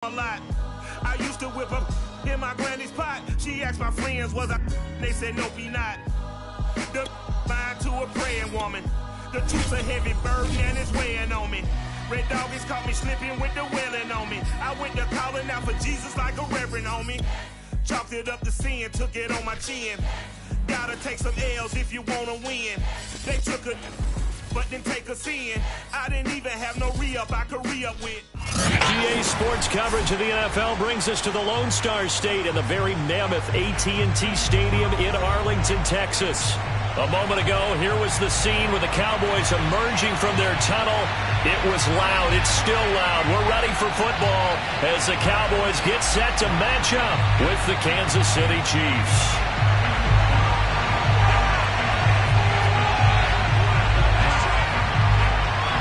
a lot. I used to whip up in my granny's pot. She asked my friends, was I? They said, nope, he not. The mind to a praying woman. The truth's a heavy burden and it's weighing on me. Red doggies caught me slipping with the wailing on me. I went to calling out for Jesus like a reverend on me. Chalked it up to sin, took it on my chin. Gotta take some L's if you wanna win. They took a but then take us in. I didn't even have no re-up I could re-up with. GA Sports coverage of the NFL brings us to the Lone Star State in the very mammoth AT&T Stadium in Arlington, Texas. A moment ago, here was the scene with the Cowboys emerging from their tunnel. It was loud. It's still loud. We're ready for football as the Cowboys get set to match up with the Kansas City Chiefs.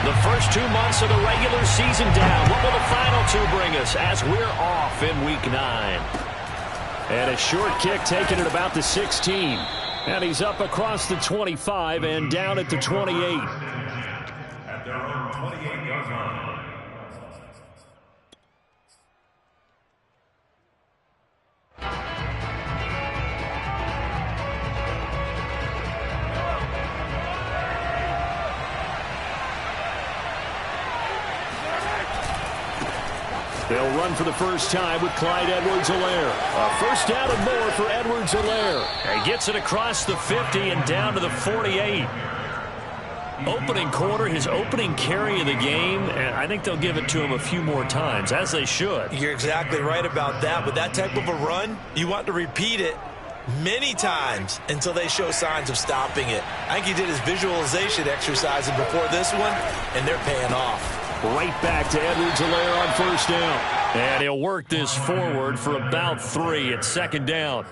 The first 2 months of the regular season down. What will the final two bring us as we're off in Week 9? And a short kick taken at about the 16. And he's up across the 25 and down at the 28. At their own 28-yard line. They'll run for the first time with Clyde Edwards-Helaire. A first down and more for Edwards-Helaire. He gets it across the 50 and down to the 48. Opening quarter, his opening carry of the game, and I think they'll give it to him a few more times, as they should. You're exactly right about that. With that type of a run, you want to repeat it many times until they show signs of stopping it. I think he did his visualization exercises before this one, and they're paying off. Right back to Edwards-Helaire on first down. And he'll work this forward for about 3 at second down.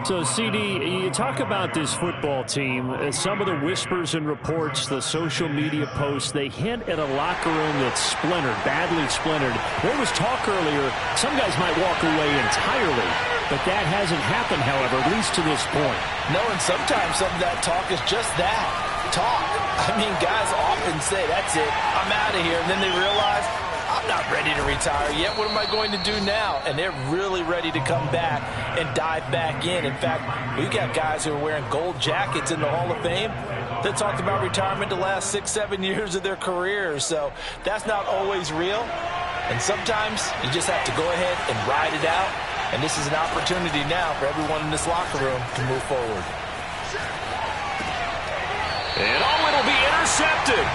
So, CD, you talk about this football team. Some of the whispers and reports, the social media posts, they hint at a locker room that's splintered, badly splintered. There was talk earlier, some guys might walk away entirely. But that hasn't happened, however, at least to this point. No, and sometimes some of that talk is just that, talk. I mean, guys often say, that's it, I'm out of here. And then they realize, I'm not ready to retire yet. What am I going to do now? And they're really ready to come back and dive back in. In fact, we've got guys who are wearing gold jackets in the Hall of Fame that talked about retirement the last 6-7 years of their careers. So that's not always real. And sometimes you just have to go ahead and ride it out. And this is an opportunity now for everyone in this locker room to move forward. And it'll be intercepted.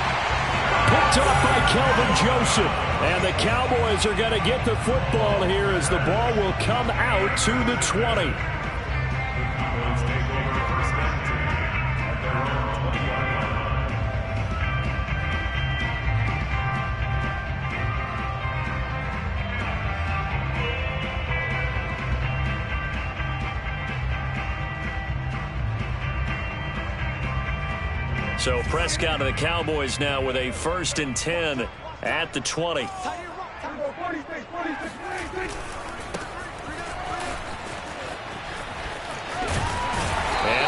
Picked up by Kelvin Joseph. And the Cowboys are going to get the football here as the ball will come out to the 20. So Prescott of the Cowboys now with a 1st and 10 at the 20. And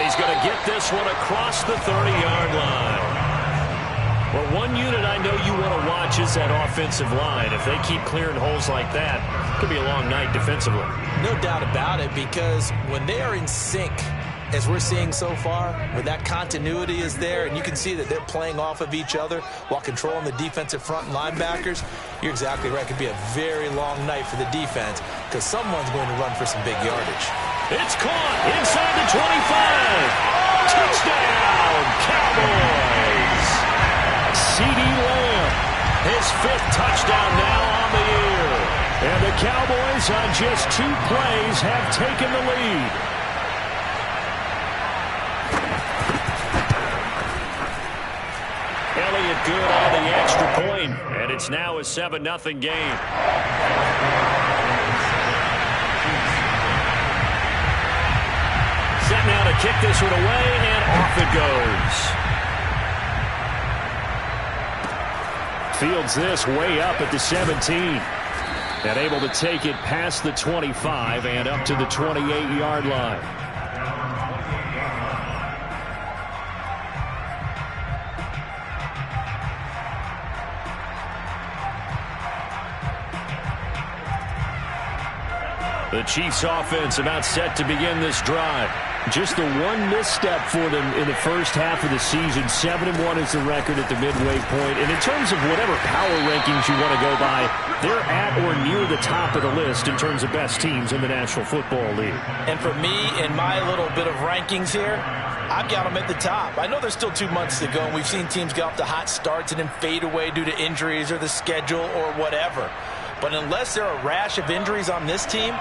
he's going to get this one across the 30-yard line. Well, one unit I know you want to watch is that offensive line. If they keep clearing holes like that, it could be a long night defensively. No doubt about it, because when they are in sync, as we're seeing so far, where that continuity is there, and you can see that they're playing off of each other while controlling the defensive front and linebackers, you're exactly right. It could be a very long night for the defense because someone's going to run for some big yardage. It's caught inside the 25. Touchdown, Cowboys. CD Lamb, his 5th touchdown now on the year. And the Cowboys on just 2 plays have taken the lead. Elliott good on the extra point, and it's now a 7-0 game. Set now to kick this one away, and off it goes. Fields this way up at the 17. And able to take it past the 25 and up to the 28-yard line. The Chiefs offense about set to begin this drive. Just the one misstep for them in the first half of the season. 7-1 is the record at the midway point. And in terms of whatever power rankings you want to go by, they're at or near the top of the list in terms of best teams in the National Football League. And for me, in my little bit of rankings here, I've got them at the top. I know there's still 2 months to go, and we've seen teams get off to hot starts and then fade away due to injuries or the schedule or whatever. But unless there are a rash of injuries on this team,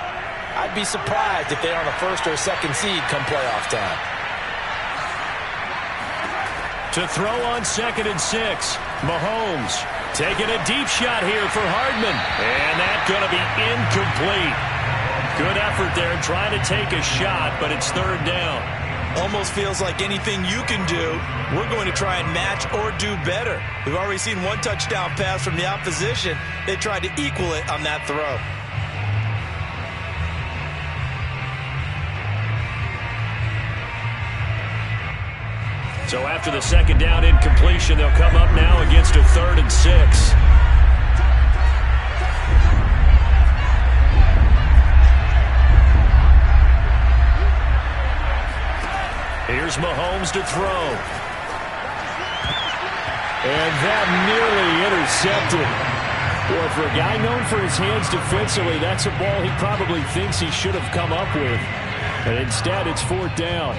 I'd be surprised if they're on a first or a second seed come playoff time. To throw on 2nd and 6, Mahomes taking a deep shot here for Hardman. And that's going to be incomplete. Good effort there trying to take a shot, but it's 3rd down. Almost feels like anything you can do, we're going to try and match or do better. We've already seen 1 touchdown pass from the opposition. They tried to equal it on that throw. So after the 2nd down incompletion, they'll come up now against a 3rd and 6. Here's Mahomes to throw. And that nearly intercepted. Boy, for a guy known for his hands defensively, that's a ball he probably thinks he should have come up with. And instead, it's 4th down.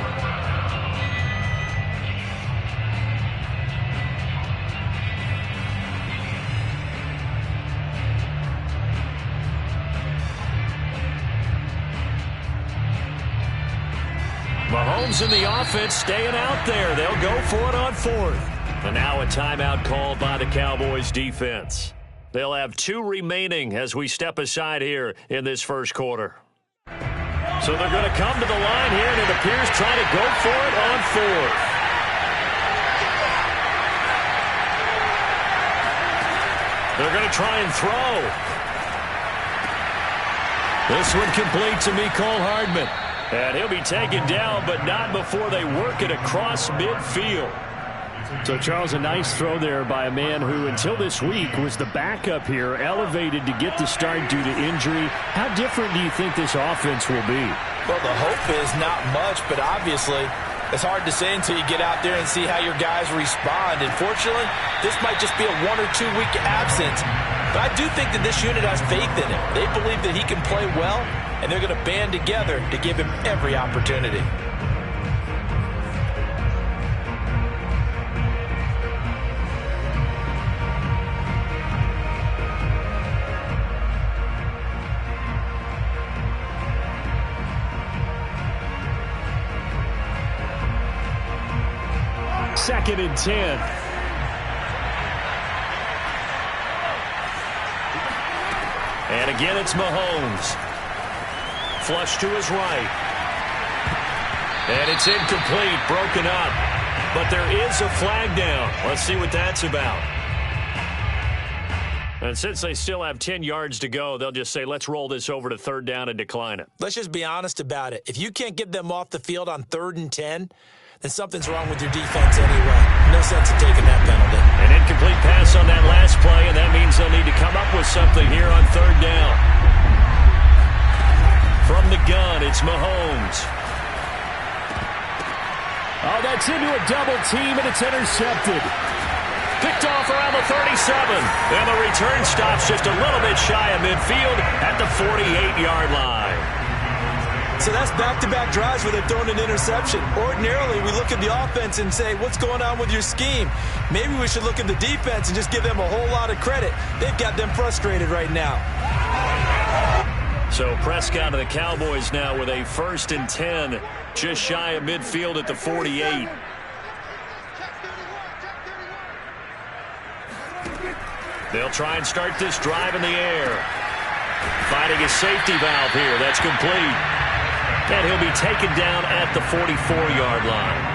Mahomes and the offense staying out there. They'll go for it on 4th. And now a timeout called by the Cowboys defense. They'll have 2 remaining as we step aside here in this first quarter. So they're going to come to the line here, and it appears trying to go for it on 4th. They're going to try and throw. This one complete to Mecole Hardman. And he'll be taken down, but not before they work it across midfield. So, Charles, a nice throw there by a man who, until this week, was the backup here, elevated to get the start due to injury. How different do you think this offense will be? Well, the hope is not much, but obviously it's hard to say until you get out there and see how your guys respond. And fortunately, this might just be a 1 or 2 week absence. But I do think that this unit has faith in him. They believe that he can play well, and they're going to band together to give him every opportunity. Second and 10. And again, it's Mahomes. Flush to his right. And it's incomplete, broken up. But there is a flag down. Let's see what that's about. And since they still have 10 yards to go, they'll just say, let's roll this over to 3rd down and decline it. Let's just be honest about it. If you can't get them off the field on 3rd and 10, then something's wrong with your defense anyway. No sense in taking that penalty. An incomplete pass on that last play, and that means they'll need to come up with something here on 3rd down. From the gun, it's Mahomes. Oh, that's into a double team, and it's intercepted. Picked off around the 37. And the return stops just a little bit shy of midfield at the 48-yard line. So that's back-to-back drives where they're throwing an interception. Ordinarily, we look at the offense and say, what's going on with your scheme? Maybe we should look at the defense and just give them a whole lot of credit. They've got them frustrated right now. So Prescott and the Cowboys now with a 1st and 10, just shy of midfield at the 48. They'll try and start this drive in the air. Finding a safety valve here. That's complete. And he'll be taken down at the 44-yard line.